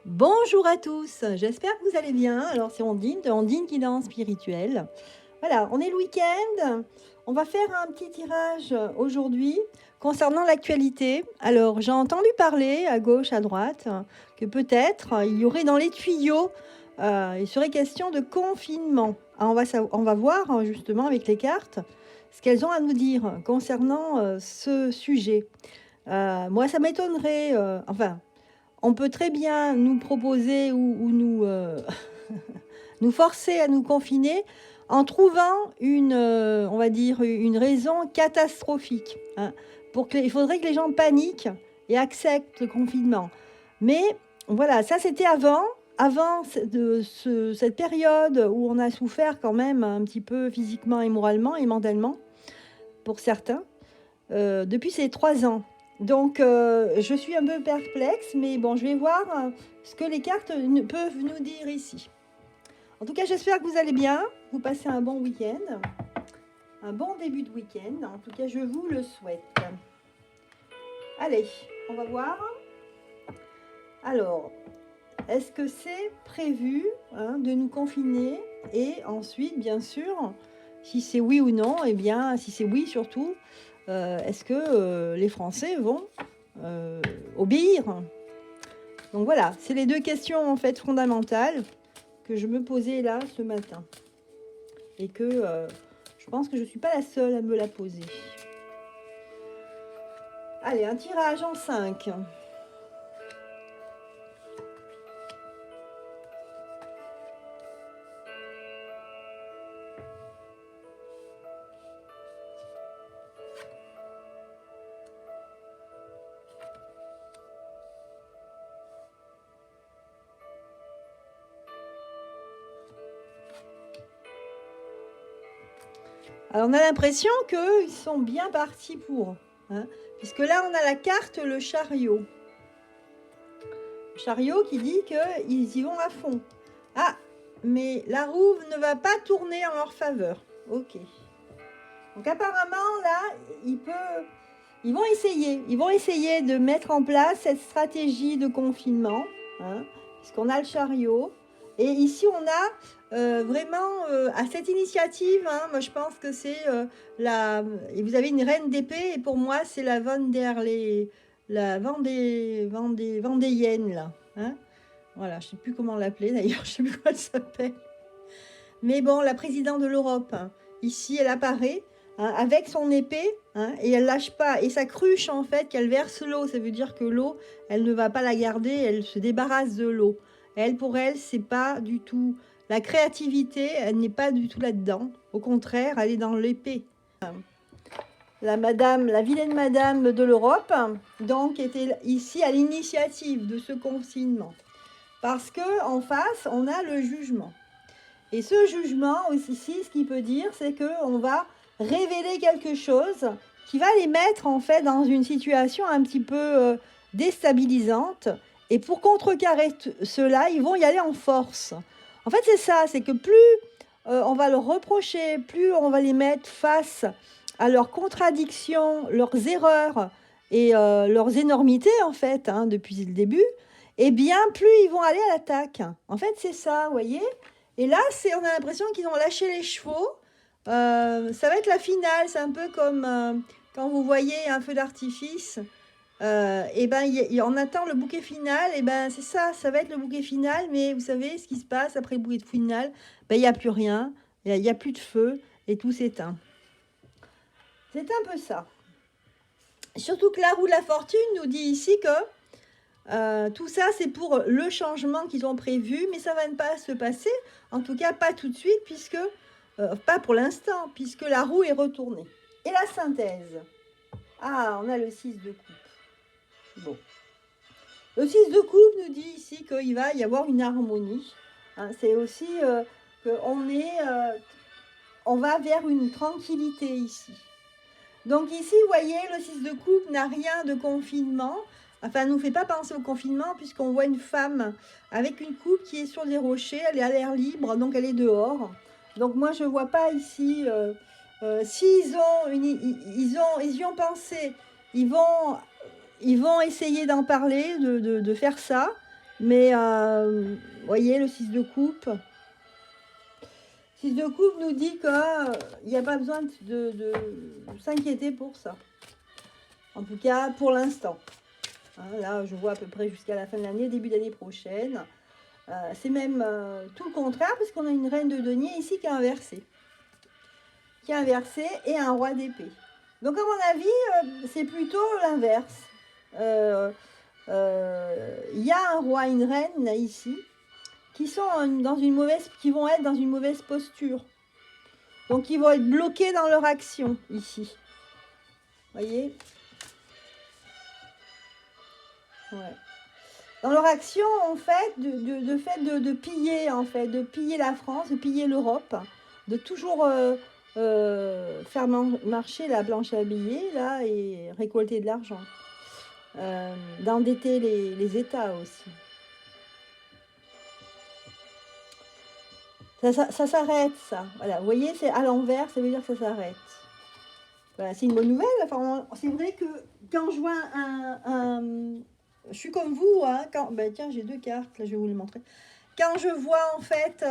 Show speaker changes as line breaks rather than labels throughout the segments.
Bonjour à tous, j'espère que vous allez bien. Alors c'est Ondine de Ondine Guidance Spirituelle. Voilà, on est le week-end. On va faire un petit tirage aujourd'hui concernant l'actualité. Alors j'ai entendu parler à gauche, à droite, que peut-être il y aurait dans les tuyaux, il serait question de confinement. Alors, on va voir justement avec les cartes ce qu'elles ont à nous dire concernant ce sujet. Moi ça m'étonnerait, on peut très bien nous proposer ou nous, nous forcer à nous confiner en trouvant on va dire, une raison catastrophique, hein. Il faudrait que les gens paniquent et acceptent le confinement. Mais voilà, ça c'était avant cette période où on a souffert quand même un petit peu physiquement et moralement et mentalement, pour certains, depuis ces 3 ans. Donc, je suis un peu perplexe, mais bon, je vais voir ce que les cartes peuvent nous dire ici. En tout cas, j'espère que vous allez bien, vous passez un bon week-end, un bon début de week-end. En tout cas, je vous le souhaite. Allez, on va voir. Alors, est-ce que c'est prévu de nous confiner? Et ensuite, bien sûr, si c'est oui ou non, eh bien, si c'est oui surtout, est-ce que les Français vont obéir? Donc voilà, c'est les deux questions en fait fondamentales que je me posais là ce matin. Et que je pense que je ne suis pas la seule à me la poser. Allez, un tirage en 5. Alors on a l'impression qu'ils sont bien partis pour, puisque là on a la carte le chariot. Le chariot qui dit qu'ils y vont à fond. Ah, mais la roue ne va pas tourner en leur faveur. Ok. Donc apparemment là, ils vont essayer de mettre en place cette stratégie de confinement, puisqu'on a le chariot. Et ici, on a vraiment à cette initiative, moi je pense que c'est et vous avez une reine d'épée, et pour moi, c'est la Vendéenne, là. Voilà, je ne sais plus comment l'appeler d'ailleurs, je ne sais plus comment elle s'appelle. Mais bon, la présidente de l'Europe, ici, elle apparaît avec son épée, et elle lâche pas. Et sa cruche, en fait, qu'elle verse l'eau, ça veut dire que l'eau, elle ne va pas la garder, elle se débarrasse de l'eau. Pour elle, c'est pas du tout la créativité, elle n'est pas du tout là-dedans. Au contraire, elle est dans l'épée. La vilaine madame de l'Europe, donc, était ici à l'initiative de ce confinement. Parce que en face, on a le jugement. Et ce jugement aussi, ce qu'il peut dire, c'est qu'on va révéler quelque chose qui va les mettre en fait dans une situation un petit peu déstabilisante. Et pour contrecarrer cela, ils vont y aller en force. En fait, c'est ça, c'est que plus on va leur reprocher, plus on va les mettre face à leurs contradictions, leurs erreurs et leurs énormités, en fait, depuis le début, et bien plus ils vont aller à l'attaque. En fait, c'est ça, vous voyez. Et là, on a l'impression qu'ils ont lâché les chevaux. Ça va être la finale. C'est un peu comme quand vous voyez un feu d'artifice. Et ben, on attend le bouquet final. Et ben, c'est ça, ça va être le bouquet final. Mais vous savez ce qui se passe après le bouquet final? Ben, il n'y a plus rien. Il n'y a plus de feu. Et tout s'éteint. C'est un peu ça. Surtout que la roue de la fortune nous dit ici que tout ça, c'est pour le changement qu'ils ont prévu, mais ça ne va pas se passer, en tout cas pas tout de suite, pas pour l'instant, puisque la roue est retournée. Et la synthèse? Ah, on a le 6 de coupe. Bon. Le 6 de coupe nous dit ici qu'il va y avoir une harmonie. C'est aussi on va vers une tranquillité ici. Donc ici, vous voyez, le 6 de coupe n'a rien de confinement. Enfin, ne nous fait pas penser au confinement, puisqu'on voit une femme avec une coupe qui est sur des rochers, elle est à l'air libre, donc elle est dehors. Donc moi, je ne vois pas ici, s'ils y ont pensé, ils vont essayer d'en parler, de faire ça, Mais, vous voyez, le 6 de coupe. 6 de coupe nous dit qu'il n'y a pas besoin de s'inquiéter pour ça. En tout cas, pour l'instant. Hein, là, je vois à peu près jusqu'à la fin de l'année, début d'année prochaine. C'est même tout le contraire, parce qu'on a une reine de denier ici qui est inversée. Qui est inversée et un roi d'épée. Donc, à mon avis, c'est plutôt l'inverse. Il y a un roi et une reine, là, ici, qui vont être dans une mauvaise posture. Donc, ils vont être bloqués dans leur action, ici. Vous voyez? Ouais. Dans leur action, en fait, de piller, en fait, de piller la France, de piller l'Europe, de toujours faire marcher la planche à billets, là, et récolter de l'argent. D'endetter les États aussi. Ça s'arrête, ça. Voilà, vous voyez, c'est à l'envers, ça veut dire que ça s'arrête. Voilà, c'est une bonne nouvelle. Enfin, c'est vrai que quand je vois je suis comme vous, hein, tiens, j'ai 2 cartes, là, je vais vous les montrer. Quand je vois, en fait,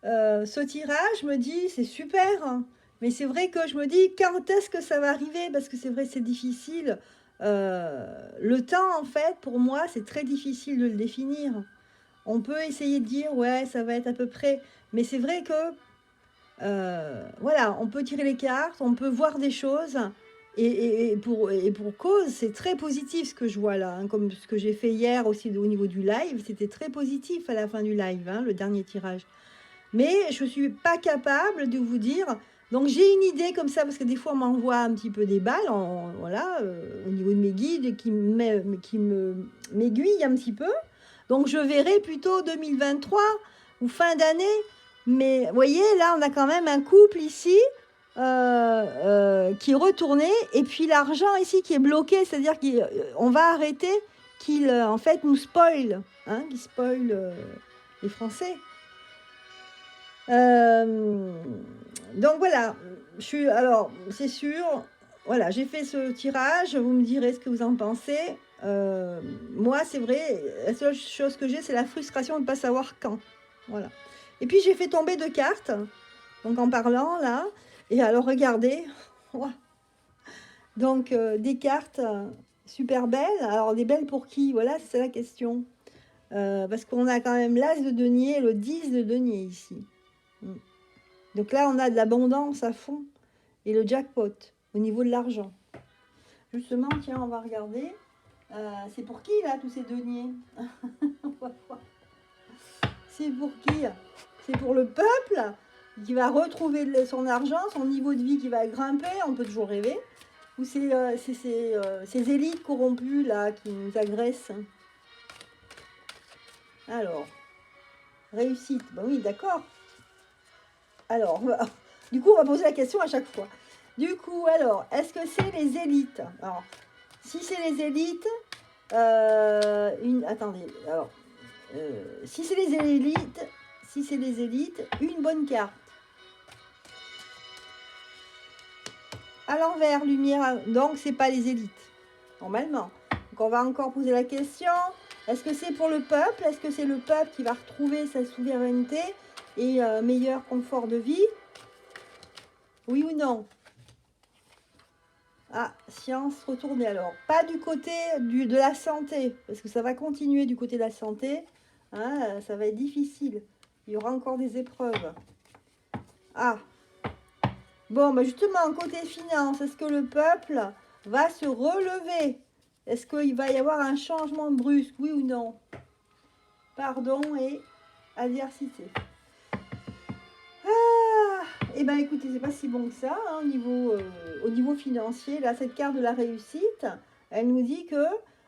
ce tirage, je me dis, c'est super. Hein. Mais c'est vrai que je me dis, quand est-ce que ça va arriver? Parce que c'est vrai, c'est difficile. Le temps, en fait, pour moi, c'est très difficile de le définir. On peut essayer de dire, ouais, ça va être à peu près. Mais c'est vrai que, voilà, on peut tirer les cartes, on peut voir des choses. Et pour cause, c'est très positif ce que je vois là. Hein, comme ce que j'ai fait hier aussi au niveau du live. C'était très positif à la fin du live, hein, le dernier tirage. Mais je ne suis pas capable de vous dire. Donc j'ai une idée comme ça, parce que des fois on m'envoie un petit peu des balles, voilà, au niveau de mes guides, qui m'aiguillent un petit peu. Donc je verrai plutôt 2023 ou fin d'année. Mais vous voyez, là on a quand même un couple ici qui est retourné. Et puis l'argent ici qui est bloqué, c'est-à-dire qu'on va arrêter qu'il en fait nous spoil, hein, qu'il spoil les Français. Donc voilà, alors c'est sûr, voilà, j'ai fait ce tirage, vous me direz ce que vous en pensez. Moi, c'est vrai, la seule chose que j'ai, c'est la frustration de ne pas savoir quand. Voilà. Et puis j'ai fait tomber 2 cartes, donc en parlant là, et alors regardez, donc des cartes super belles. Alors des belles pour qui? Voilà, c'est la question. Parce qu'on a quand même l'as de denier et le 10 de denier ici. Donc là, on a de l'abondance à fond et le jackpot au niveau de l'argent. Justement, tiens, on va regarder. C'est pour qui, là, tous ces deniers? C'est pour qui? C'est pour le peuple qui va retrouver son argent, son niveau de vie qui va grimper, on peut toujours rêver. Ou c'est ces élites corrompues, là, qui nous agressent. Alors, réussite. Ben oui, d'accord. Alors, du coup, on va poser la question à chaque fois. Du coup, alors, est-ce que c'est les élites? Alors, si c'est les élites, attendez, alors, si c'est les élites, une bonne carte. À l'envers, lumière, donc c'est pas les élites, normalement. Donc on va encore poser la question, est-ce que c'est pour le peuple? Est-ce que c'est le peuple qui va retrouver sa souveraineté et meilleur confort de vie? Oui ou non? Ah, science retournée alors. Pas du côté de la santé, parce que ça va continuer du côté de la santé. Hein, ça va être difficile. Il y aura encore des épreuves. Ah. Bon, bah justement, côté finance, est-ce que le peuple va se relever? Est-ce qu'il va y avoir un changement brusque, oui ou non? Pardon et adversité. Eh bien, écoutez, c'est pas si bon que ça, hein, au niveau financier. Là, cette carte de la réussite, elle nous dit que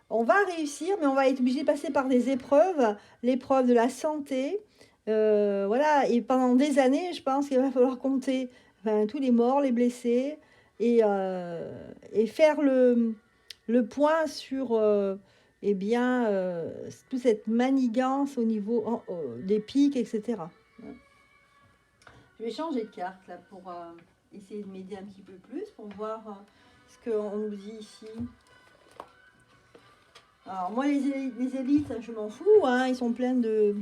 on va réussir, mais on va être obligé de passer par des épreuves, l'épreuve de la santé. Voilà, et pendant des années, je pense qu'il va falloir compter tous les morts, les blessés, et faire le point sur toute cette manigance au niveau des pics, etc. Je vais changer de carte là pour essayer de m'aider un petit peu plus, pour voir ce qu'on nous dit ici. Alors moi, les élites, je m'en fous, hein, ils sont pleins de...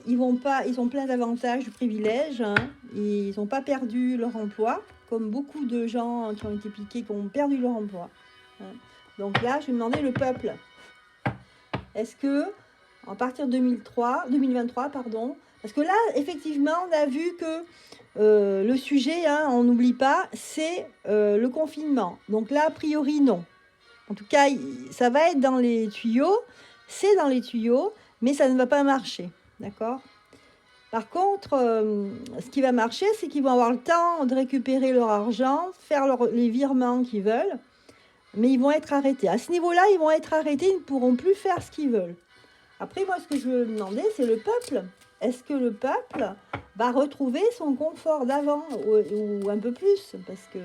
ils ont plein d'avantages, de privilèges, hein, ils n'ont pas perdu leur emploi, comme beaucoup de gens qui ont été piqués, qui ont perdu leur emploi. Hein. Donc là, je vais demander le peuple. Est-ce que, à partir de 2023, pardon, parce que là, effectivement, on a vu que le sujet, hein, on n'oublie pas, c'est le confinement. Donc là, a priori, non. En tout cas, ça va être dans les tuyaux, c'est dans les tuyaux, mais ça ne va pas marcher. D'accord ? Par contre, ce qui va marcher, c'est qu'ils vont avoir le temps de récupérer leur argent, faire les virements qu'ils veulent, mais ils vont être arrêtés. À ce niveau-là, ils vont être arrêtés, ils ne pourront plus faire ce qu'ils veulent. Après, moi, ce que je veux me demander, c'est le peuple. Est-ce que le peuple va retrouver son confort d'avant ou un peu plus? Parce que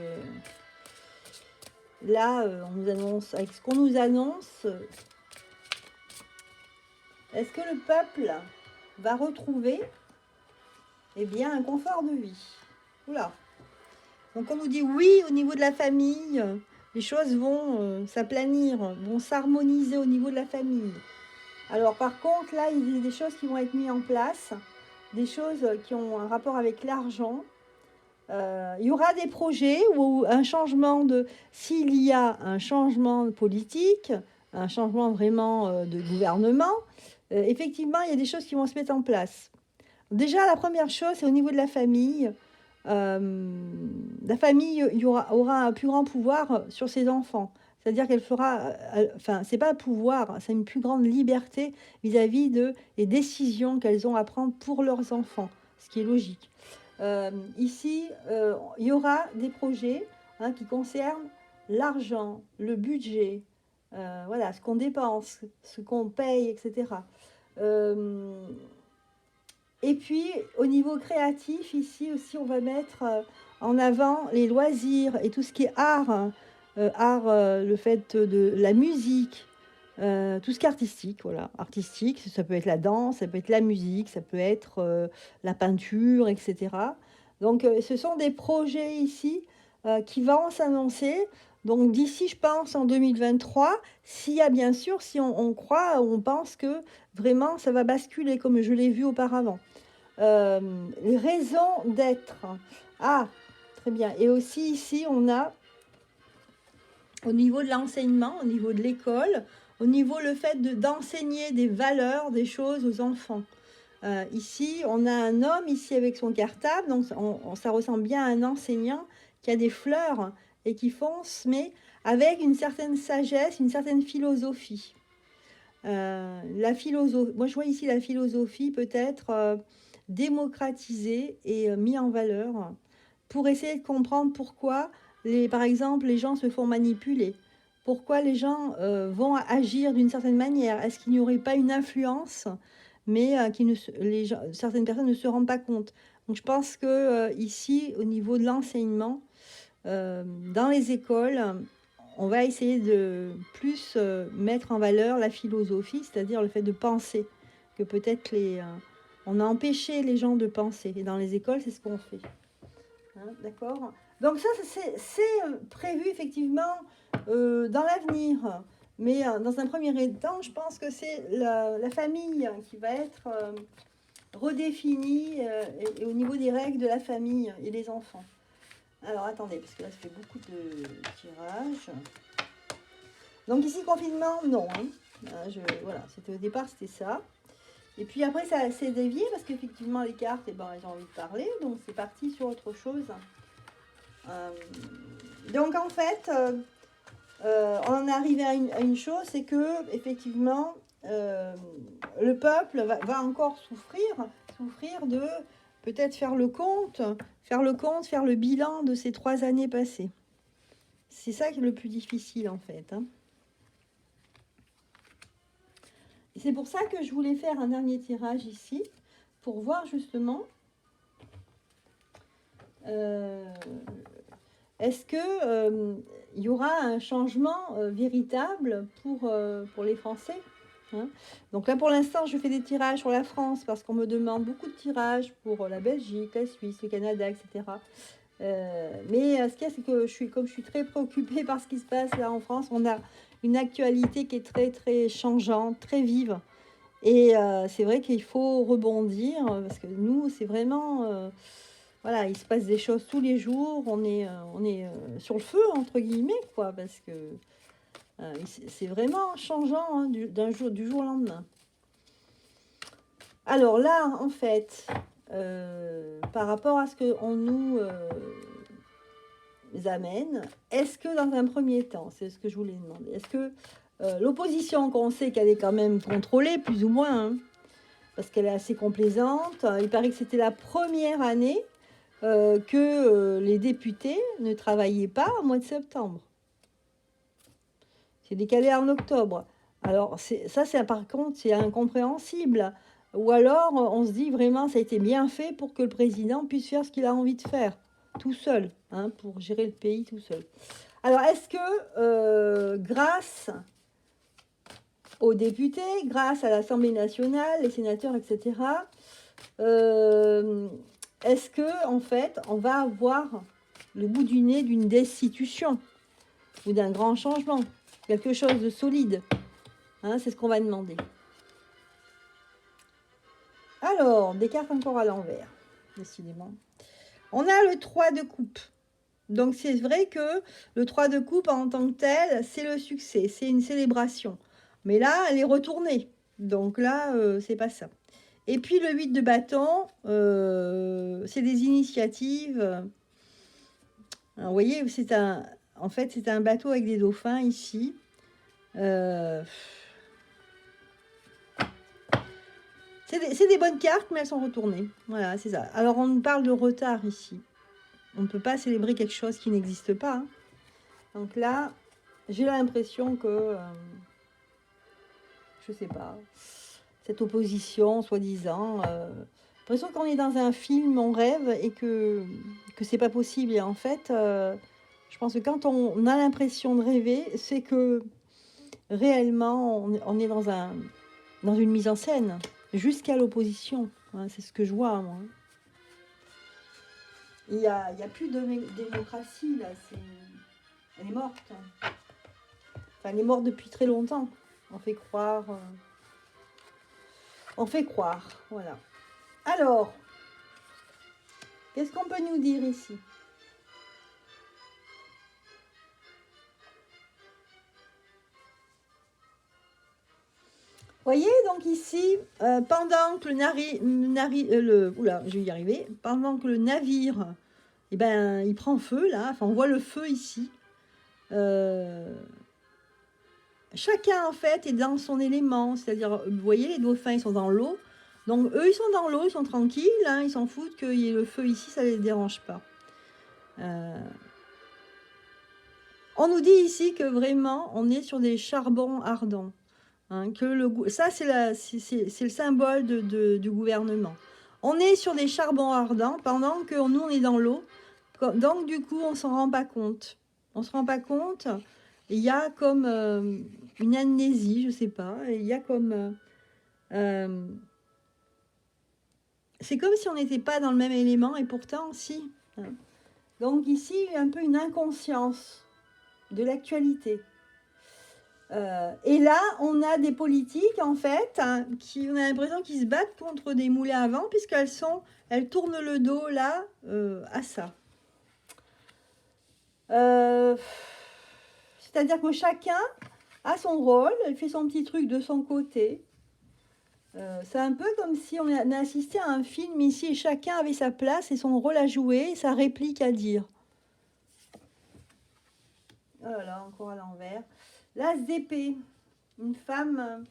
là, on nous annonce, avec ce qu'on nous annonce, est-ce que le peuple va retrouver bien, un confort de vie? Oula. Donc on nous dit oui, au niveau de la famille, les choses vont s'aplanir, vont s'harmoniser au niveau de la famille. Alors par contre, là, il y a des choses qui vont être mises en place, des choses qui ont un rapport avec l'argent. Il y aura des projets où un changement de... S'il y a un changement politique, un changement vraiment de gouvernement, effectivement, il y a des choses qui vont se mettre en place. Déjà, la première chose, c'est au niveau de la famille. La famille aura un plus grand pouvoir sur ses enfants. C'est-à-dire qu'elle fera, enfin, c'est pas un pouvoir, c'est une plus grande liberté vis-à-vis des décisions qu'elles ont à prendre pour leurs enfants, ce qui est logique. Ici, il y aura des projets qui concernent l'argent, le budget, voilà, ce qu'on dépense, ce qu'on paye, etc. Et puis, au niveau créatif, ici aussi, on va mettre en avant les loisirs et tout ce qui est art, le fait de la musique, tout ce qui est artistique, voilà. Artistique, ça peut être la danse, ça peut être la musique, ça peut être la peinture, etc. Donc, ce sont des projets ici qui vont s'annoncer. Donc, d'ici, je pense, en 2023, s'il y a bien sûr, si on croit, on pense que vraiment, ça va basculer comme je l'ai vu auparavant. Les raisons d'être. Ah, très bien. Et aussi ici, on a au niveau de l'enseignement, au niveau de l'école, au niveau le fait d'enseigner des valeurs, des choses aux enfants. Ici, on a un homme ici avec son cartable, donc ça ressemble bien à un enseignant qui a des fleurs et qui fonce, mais avec une certaine sagesse, une certaine philosophie. Moi, je vois ici la philosophie peut-être démocratisée et mise en valeur pour essayer de comprendre pourquoi, par exemple, les gens se font manipuler. Pourquoi les gens vont agir d'une certaine manière? Est-ce qu'il n'y aurait pas une influence, mais certaines personnes ne se rendent pas compte? Donc je pense que ici, au niveau de l'enseignement, dans les écoles, on va essayer de plus mettre en valeur la philosophie, c'est-à-dire le fait de penser, que peut-être on a empêché les gens de penser. Et dans les écoles, c'est ce qu'on fait. Hein, d'accord? Donc ça, c'est prévu effectivement dans l'avenir. Mais dans un premier temps, je pense que c'est la famille qui va être redéfinie et au niveau des règles de la famille et des enfants. Alors attendez, parce que là, ça fait beaucoup de tirages. Donc ici, confinement, non. Hein. Voilà, au départ, c'était ça. Et puis après, ça s'est dévié parce qu'effectivement, les cartes, elles ont envie de parler. Donc c'est parti sur autre chose. Donc en fait, on en est arrivé à une chose, c'est que effectivement, le peuple va encore souffrir de peut-être faire le compte, faire le bilan de ces 3 années passées. C'est ça qui est le plus difficile en fait. Hein. C'est pour ça que je voulais faire un dernier tirage ici, pour voir justement est-ce que il y aura un changement véritable pour les Français. Hein. Donc là, pour l'instant, je fais des tirages sur la France parce qu'on me demande beaucoup de tirages pour la Belgique, la Suisse, le Canada, etc. Mais ce qu'il y a, c'est que comme je suis très préoccupée par ce qui se passe là en France, on a une actualité qui est très, très changeante, très vive. Et c'est vrai qu'il faut rebondir, parce que nous, c'est vraiment... voilà, il se passe des choses tous les jours, on est sur le feu, entre guillemets, quoi, parce que c'est vraiment changeant hein, du jour au lendemain. Alors là, en fait, par rapport à ce qu'on nous amène, est-ce que dans un premier temps, c'est ce que je voulais demander, est-ce que l'opposition, qu'on sait qu'elle est quand même contrôlée, plus ou moins, hein, parce qu'elle est assez complaisante, il paraît que c'était la première année que les députés ne travaillaient pas au mois de septembre. C'est décalé en octobre. Alors, par contre, c'est incompréhensible. Ou alors, on se dit vraiment, ça a été bien fait pour que le président puisse faire ce qu'il a envie de faire, tout seul, hein, pour gérer le pays tout seul. Alors, est-ce que, grâce aux députés, grâce à l'Assemblée nationale, les sénateurs, etc., est-ce que, en fait, on va avoir le bout du nez d'une destitution ou d'un grand changement, quelque chose de solide, hein, c'est ce qu'on va demander. Alors, des cartes encore à l'envers, décidément. On a le 3 de coupe. Donc, c'est vrai que le 3 de coupe, en tant que tel, c'est le succès, c'est une célébration. Mais là, elle est retournée. Donc là, c'est pas ça. Et puis, le 8 de bâton, c'est des initiatives. Alors, vous voyez, en fait, c'est un bateau avec des dauphins ici. C'est des bonnes cartes, mais elles sont retournées. Voilà, c'est ça. Alors, on nous parle de retard ici. On ne peut pas célébrer quelque chose qui n'existe pas. Hein. Donc là, j'ai l'impression que... je sais pas. Cette opposition, soi-disant... l'impression qu'on est dans un film, on rêve, et que c'est pas possible. Et en fait, je pense que quand on a l'impression de rêver, c'est que réellement, on est dans une mise en scène, jusqu'à l'opposition. Hein, c'est ce que je vois, moi. Il n'y a plus de démocratie, là. Elle est morte. Enfin, elle est morte depuis très longtemps. On fait croire. Voilà. Alors, qu'est-ce qu'on peut nous dire ici ? Voyez, donc ici, pendant que je vais y arriver. Pendant que le navire, eh ben, il prend feu, là. Enfin, on voit le feu ici. Chacun, en fait, est dans son élément. C'est-à-dire, vous voyez, les dauphins, ils sont dans l'eau. Donc, eux, ils sont dans l'eau, ils sont tranquilles. Hein, ils s'en foutent qu'il y ait le feu ici, ça ne les dérange pas. On nous dit ici que vraiment, on est sur des charbons ardents. Hein, ça, c'est le symbole du gouvernement. On est sur des charbons ardents pendant que nous, on est dans l'eau. Donc, du coup, on ne s'en rend pas compte. On ne se rend pas compte. Il y a comme une amnésie, je ne sais pas. Il y a comme... c'est comme si on n'était pas dans le même élément, et pourtant, si. Hein. Donc, ici, il y a un peu une inconscience de l'actualité. Et là, on a des politiques, en fait, hein, on a l'impression qu'ils se battent contre des moulins à vent, puisqu'elles tournent le dos, là, à ça. C'est-à-dire que chacun a son rôle, il fait son petit truc de son côté. C'est un peu comme si on a assisté à un film ici, et chacun avait sa place et son rôle à jouer, sa réplique à dire. Voilà, encore à l'envers. L'as d'épée, une femme.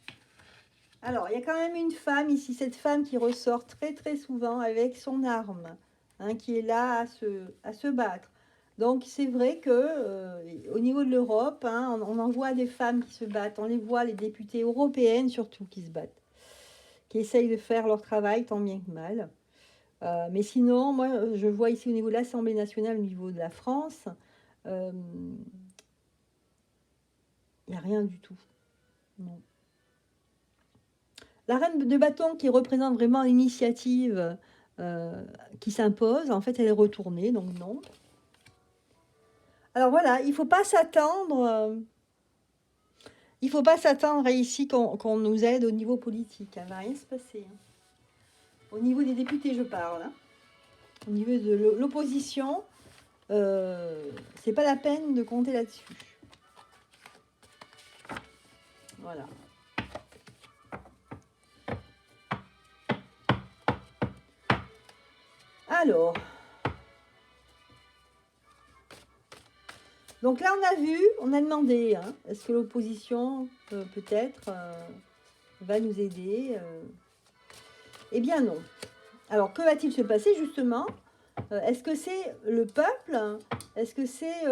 Alors, il y a quand même une femme ici, cette femme qui ressort très très souvent avec son arme, hein, qui est là à se battre. Donc, c'est vrai que au niveau de l'Europe, hein, on en voit des femmes qui se battent. On les voit, les députées européennes surtout, qui se battent, qui essayent de faire leur travail tant bien que mal. Mais sinon, moi, je vois ici au niveau de l'Assemblée nationale, au niveau de la France, il n'y a rien du tout. Non. La reine de bâton qui représente vraiment l'initiative qui s'impose, en fait, elle est retournée, donc non. Alors voilà, il ne faut pas s'attendre il ne faut pas s'attendre ici qu'on nous aide au niveau politique. Il ne va rien se passer. Hein. Au niveau des députés, je parle. Hein. Au niveau de l'opposition, c'est pas la peine de compter là-dessus. Voilà. Alors, donc là on a vu, on a demandé, hein, est-ce que l'opposition peut-être va nous aider Eh bien non. Alors que va-t-il se passer justement Est-ce que c'est le peuple Est-ce que c'est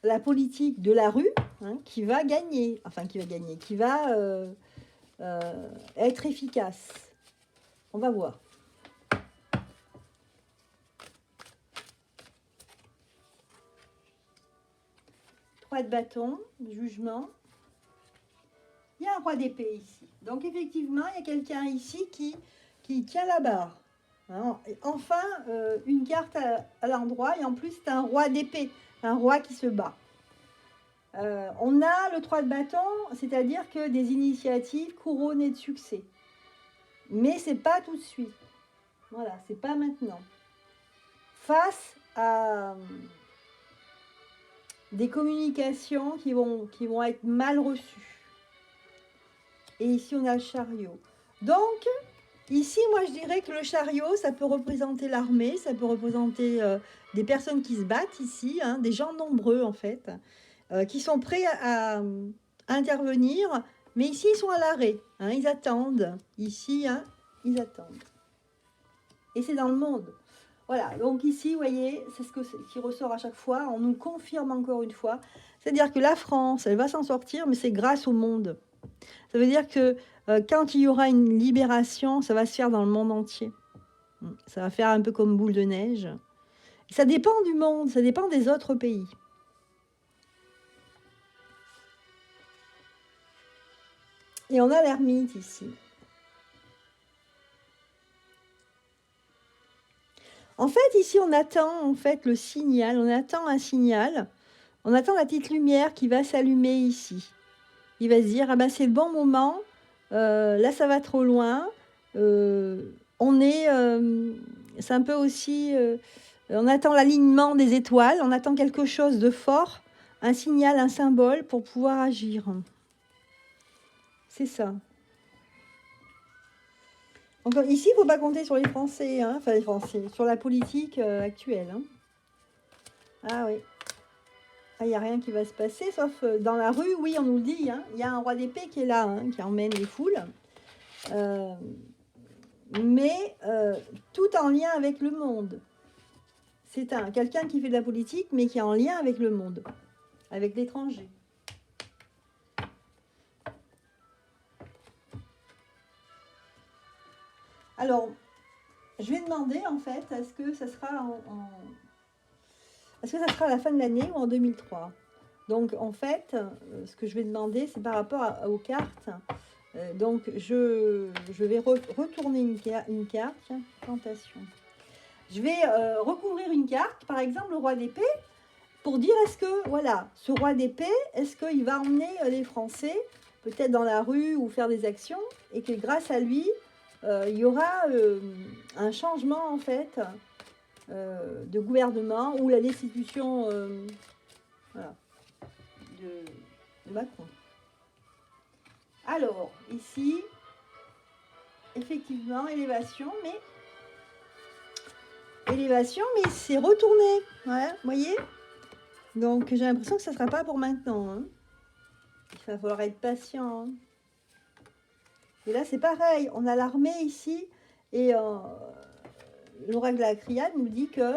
la politique de la rue hein, qui va gagner Enfin qui va gagner, qui va être efficace. On va voir. 3 de bâton, jugement. Il y a un roi d'épée ici. Donc effectivement, il y a quelqu'un ici qui tient la barre. Hein. Enfin, une carte à l'endroit et en plus, c'est un roi d'épée, un roi qui se bat. On a le 3 de bâton, c'est-à-dire que des initiatives couronnées de succès. Mais c'est pas tout de suite. Voilà, c'est pas maintenant. Face à des communications qui vont être mal reçues. Et ici, on a le chariot. Donc, ici, moi, je dirais que le chariot, ça peut représenter l'armée, ça peut représenter des personnes qui se battent ici, hein, des gens nombreux, en fait, qui sont prêts à intervenir. Mais ici, ils sont à l'arrêt. Hein, ils attendent. Ici, hein, ils attendent. Et c'est dans le monde. Voilà, donc ici, vous voyez, c'est ce qui ressort à chaque fois. On nous confirme encore une fois. C'est-à-dire que la France, elle va s'en sortir, mais c'est grâce au monde. Ça veut dire que quand il y aura une libération, ça va se faire dans le monde entier. Ça va faire un peu comme boule de neige. Ça dépend du monde, ça dépend des autres pays. Et on a l'ermite ici. En fait, ici, on attend en fait le signal, on attend un signal, on attend la petite lumière qui va s'allumer ici. Il va se dire, ah ben c'est le bon moment, là ça va trop loin, c'est un peu aussi, on attend l'alignement des étoiles, on attend quelque chose de fort, un signal, un symbole pour pouvoir agir. C'est ça. Donc, ici, il ne faut pas compter sur les Français, hein, enfin les Français, sur la politique actuelle. Hein. Ah oui. Il n'y a rien qui va se passer, sauf dans la rue, oui, on nous le dit, hein, il y a un roi d'épée qui est là, hein, qui emmène les foules. Mais tout en lien avec le monde. C'est quelqu'un qui fait de la politique, mais qui est en lien avec le monde, avec l'étranger. Alors, je vais demander, en fait, est-ce que ça sera est-ce que ça sera à la fin de l'année ou en 2003 ? Donc, en fait, ce que je vais demander, c'est par rapport aux cartes. Donc, je vais retourner une carte. Tiens, tentation. Je vais recouvrir une carte, par exemple le roi d'épée, pour dire est-ce que, voilà, ce roi d'épée, est-ce qu'il va emmener les Français, peut-être dans la rue ou faire des actions, et que grâce à lui, il y aura un changement, en fait, de gouvernement ou la destitution voilà, de Macron. Alors, ici, effectivement, élévation, mais c'est retourné. Ouais, vous voyez ? Donc, j'ai l'impression que ça ne sera pas pour maintenant. Hein. Il va falloir être patient. Hein. Et là, c'est pareil. On a l'armée ici. Et l'oracle de la criade nous dit que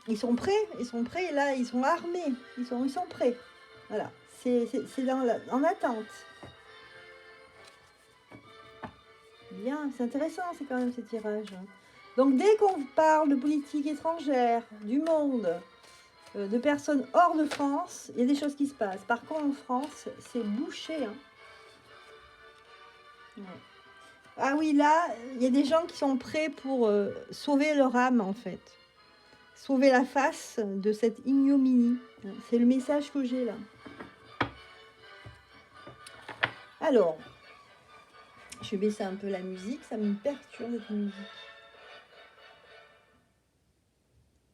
ils sont prêts. Ils sont prêts. Et là, ils sont armés. Ils sont prêts. Voilà. C'est en attente. Bien, c'est intéressant, c'est quand même ces tirages. Donc, dès qu'on parle de politique étrangère, du monde, de personnes hors de France, il y a des choses qui se passent. Par contre, en France, c'est bouché. Hein. Ouais. Ah oui, là, il y a des gens qui sont prêts pour sauver leur âme, en fait. Sauver la face de cette ignominie. C'est le message que j'ai là. Alors, je vais baisser un peu la musique, ça me perturbe cette musique.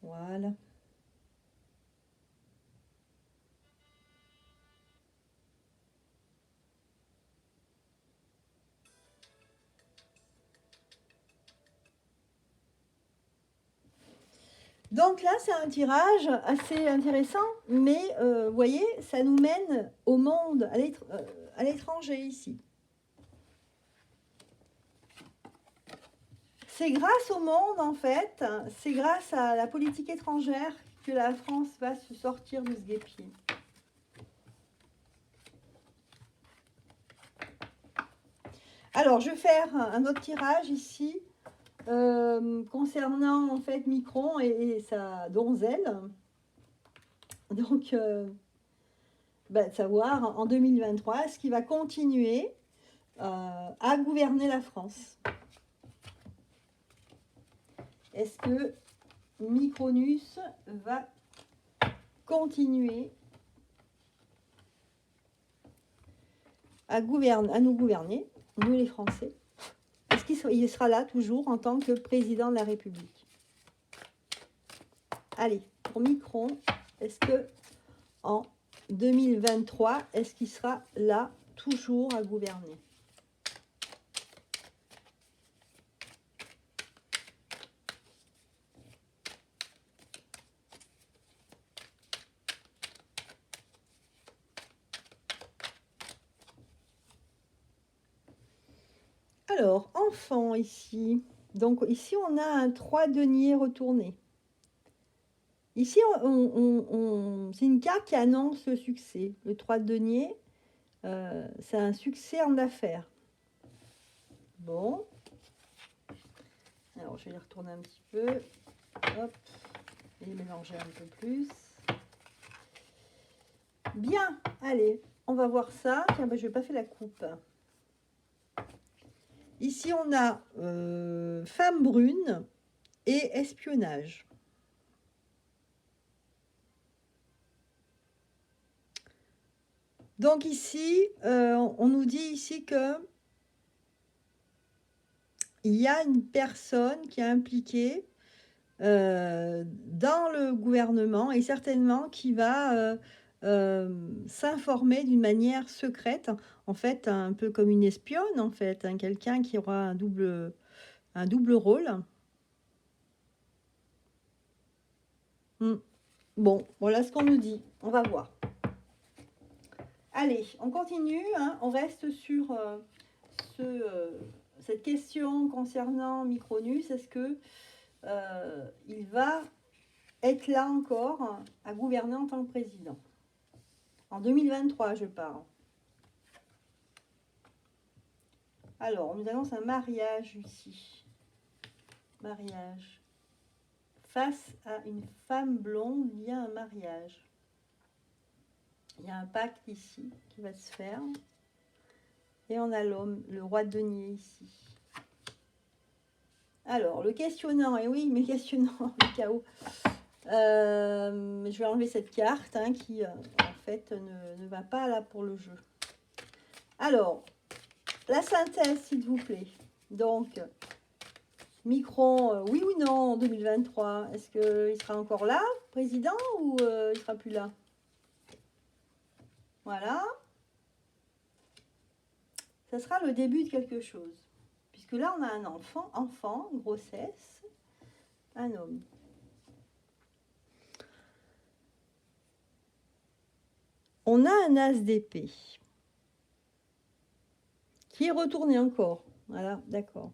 Voilà. Donc là, c'est un tirage assez intéressant, mais vous voyez, ça nous mène au monde, à l'étranger ici. C'est grâce au monde, en fait, c'est grâce à la politique étrangère que la France va se sortir de ce guêpier. Alors, je vais faire un autre tirage ici, concernant, en fait, Micron et sa donzelle. Donc, savoir, en 2023, est-ce qu'il va continuer à gouverner la France? Est-ce que Micronus va continuer à nous gouverner, nous les Français? Est-ce qu'il sera là toujours en tant que président de la République? Allez, pour Micron, est-ce que en 2023, est-ce qu'il sera là toujours à gouverner? Alors, enfant ici. Donc ici, on a un 3 deniers retourné. Ici, c'est une carte qui annonce le succès. Le 3 deniers, c'est un succès en affaires. Bon. Alors, je vais les retourner un petit peu. Hop. Et les mélanger un peu plus. Bien. Allez, on va voir ça. Tiens, je vais pas faire la coupe. Ici, on a femme brune et espionnage. Donc ici, on nous dit ici que il y a une personne qui est impliquée dans le gouvernement et certainement qui va s'informer d'une manière secrète, en fait, un peu comme une espionne, en fait, hein, quelqu'un qui aura un double rôle. Bon, voilà ce qu'on nous dit. On va voir. Allez, on continue, hein, on reste sur cette question concernant Micronus. Est-ce que il va être là encore à gouverner en tant que président? En 2023, je parle. Alors, on nous annonce un mariage ici. Mariage. Face à une femme blonde, il y a un mariage. Il y a un pacte ici qui va se faire. Et on a l'homme, le roi de denier ici. Alors, le questionnant, et oui, mais questionnant, le chaos. Je vais enlever cette carte hein, qui, en fait, ne va pas là pour le jeu. Alors, la synthèse, s'il vous plaît. Donc, Micron, oui ou non en 2023? Est-ce qu'il sera encore là, président, ou il sera plus là? Voilà. Ça sera le début de quelque chose. Puisque là, on a un enfant, grossesse, un homme. On a un as d'épée qui est retourné encore. Voilà, d'accord.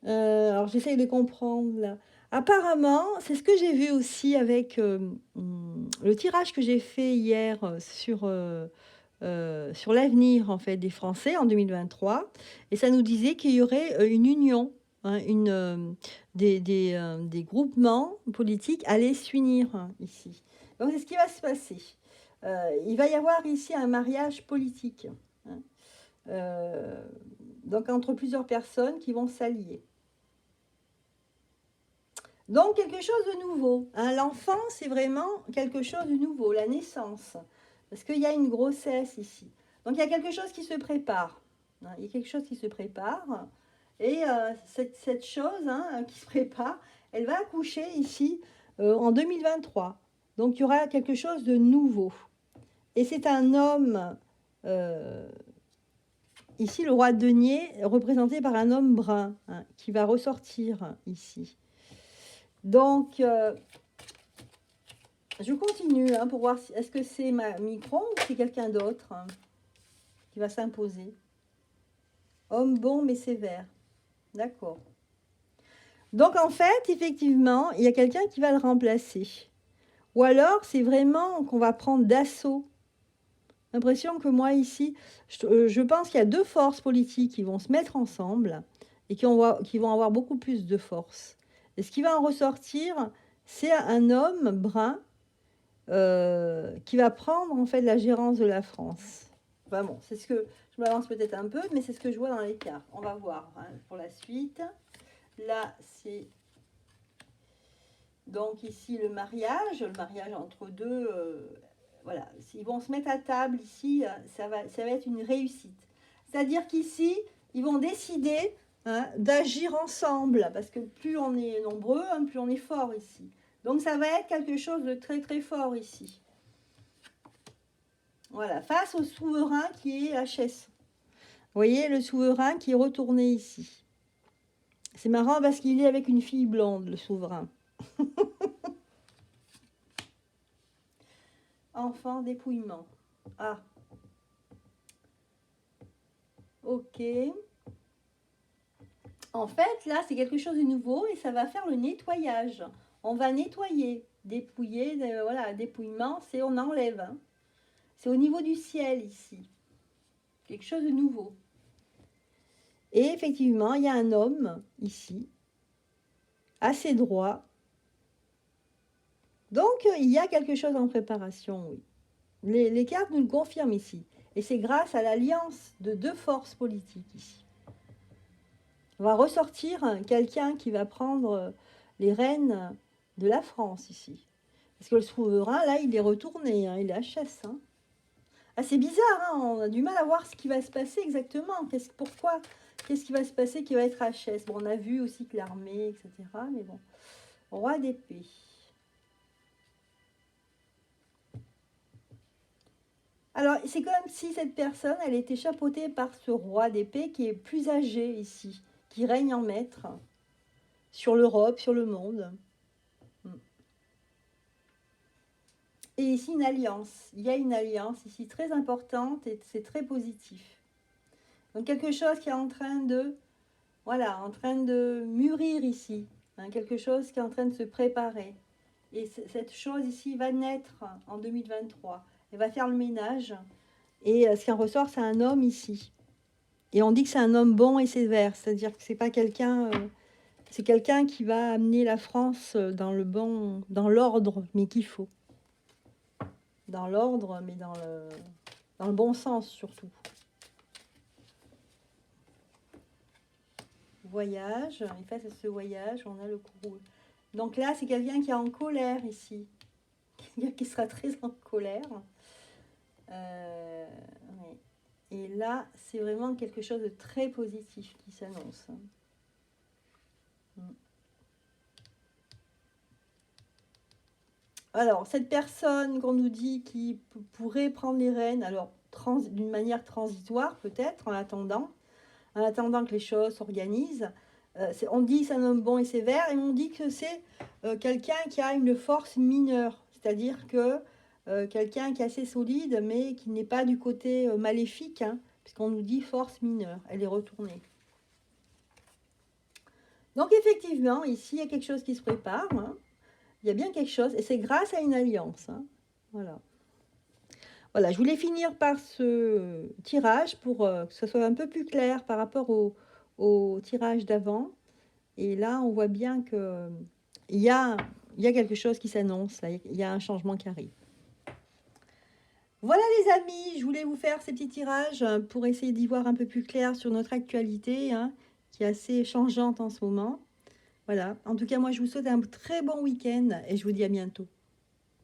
Alors, j'essaye de comprendre là. Apparemment, c'est ce que j'ai vu aussi avec le tirage que j'ai fait hier sur l'avenir en fait des Français en 2023. Et ça nous disait qu'il y aurait une union, hein, des groupements politiques allaient s'unir hein, ici. Donc, c'est ce qui va se passer. Il va y avoir ici un mariage politique. Hein. Donc, entre plusieurs personnes qui vont s'allier. Donc, quelque chose de nouveau. Hein. L'enfant, c'est vraiment quelque chose de nouveau, la naissance. Parce qu'il y a une grossesse ici. Donc, il y a quelque chose qui se prépare. Il y a quelque chose qui se prépare. Et cette chose qui se prépare, elle va accoucher ici en 2023. Donc, il y aura quelque chose de nouveau. Et c'est un homme, ici le roi de denier, représenté par un homme brun, qui va ressortir ici. Donc, je continue pour voir si, est-ce que c'est ma micro ou c'est quelqu'un d'autre qui va s'imposer. Homme bon mais sévère. D'accord. Donc, en fait, effectivement, il y a quelqu'un qui va le remplacer. Ou alors, c'est vraiment qu'on va prendre d'assaut. L'impression que moi, ici, je pense qu'il y a deux forces politiques qui vont se mettre ensemble et qui vont avoir beaucoup plus de force. Et ce qui va en ressortir, c'est un homme brun qui va prendre, en fait, la gérance de la France. Enfin bon, c'est ce que... Je m'avance peut-être un peu, mais c'est ce que je vois dans les cartes. On va voir pour la suite. Là, c'est donc ici le mariage entre deux, voilà, ils vont se mettre à table ici, ça va être une réussite. C'est-à-dire qu'ici, ils vont décider d'agir ensemble, parce que plus on est nombreux, plus on est fort ici. Donc ça va être quelque chose de très très fort ici. Voilà, face au souverain qui est HS. Vous voyez, le souverain qui est retourné ici. C'est marrant parce qu'il est avec une fille blonde, le souverain. Enfant dépouillement. Ah. Ok. En fait, là, c'est quelque chose de nouveau et ça va faire le nettoyage. On va nettoyer, dépouiller, voilà, dépouillement, c'est on enlève. C'est au niveau du ciel ici. Quelque chose de nouveau. Et effectivement, il y a un homme ici, assez droit. Donc, il y a quelque chose en préparation, oui. Les cartes nous le confirment ici. Et c'est grâce à l'alliance de deux forces politiques ici. On va ressortir quelqu'un qui va prendre les rênes de la France ici. Parce que le souverain, là, il est retourné, il est HS. Ah, c'est bizarre, on a du mal à voir ce qui va se passer exactement. Pourquoi? Qu'est-ce qui va se passer qui va être HS? Bon, on a vu aussi que l'armée, etc. Mais bon, roi d'épée. Alors, c'est comme si cette personne, elle était chapeautée par ce roi d'épée qui est plus âgé ici, qui règne en maître sur l'Europe, sur le monde. Et ici, une alliance. Il y a une alliance ici très importante et c'est très positif. Donc, quelque chose qui est en train de, voilà, en train de mûrir ici. Quelque chose qui est en train de se préparer. Et cette chose ici va naître en 2023. Elle va faire le ménage. Et ce qui en ressort, c'est un homme ici. Et on dit que c'est un homme bon et sévère. C'est-à-dire que c'est pas quelqu'un... c'est quelqu'un qui va amener la France dans l'ordre, mais qu'il faut. Dans l'ordre, mais dans le bon sens surtout. Voyage, et face à ce voyage, on a le courroux. Donc là, c'est quelqu'un qui est en colère ici. Quelqu'un qui sera très en colère. Ouais. Et là, c'est vraiment quelque chose de très positif qui s'annonce. Alors, cette personne qu'on nous dit qui pourrait prendre les rênes, alors d'une manière transitoire peut-être, en attendant que les choses s'organisent. On dit que c'est un homme bon et sévère, et on dit que c'est quelqu'un qui a une force mineure, c'est-à-dire que quelqu'un qui est assez solide, mais qui n'est pas du côté maléfique, puisqu'on nous dit force mineure, elle est retournée. Donc effectivement, ici, il y a quelque chose qui se prépare, il y a bien quelque chose, et c'est grâce à une alliance. Voilà. Voilà, je voulais finir par ce tirage pour que ce soit un peu plus clair par rapport au tirage d'avant. Et là, on voit bien qu'il y a quelque chose qui s'annonce, il y a un changement qui arrive. Voilà les amis, je voulais vous faire ces petits tirages pour essayer d'y voir un peu plus clair sur notre actualité, qui est assez changeante en ce moment. Voilà, en tout cas, moi, je vous souhaite un très bon week-end et je vous dis à bientôt.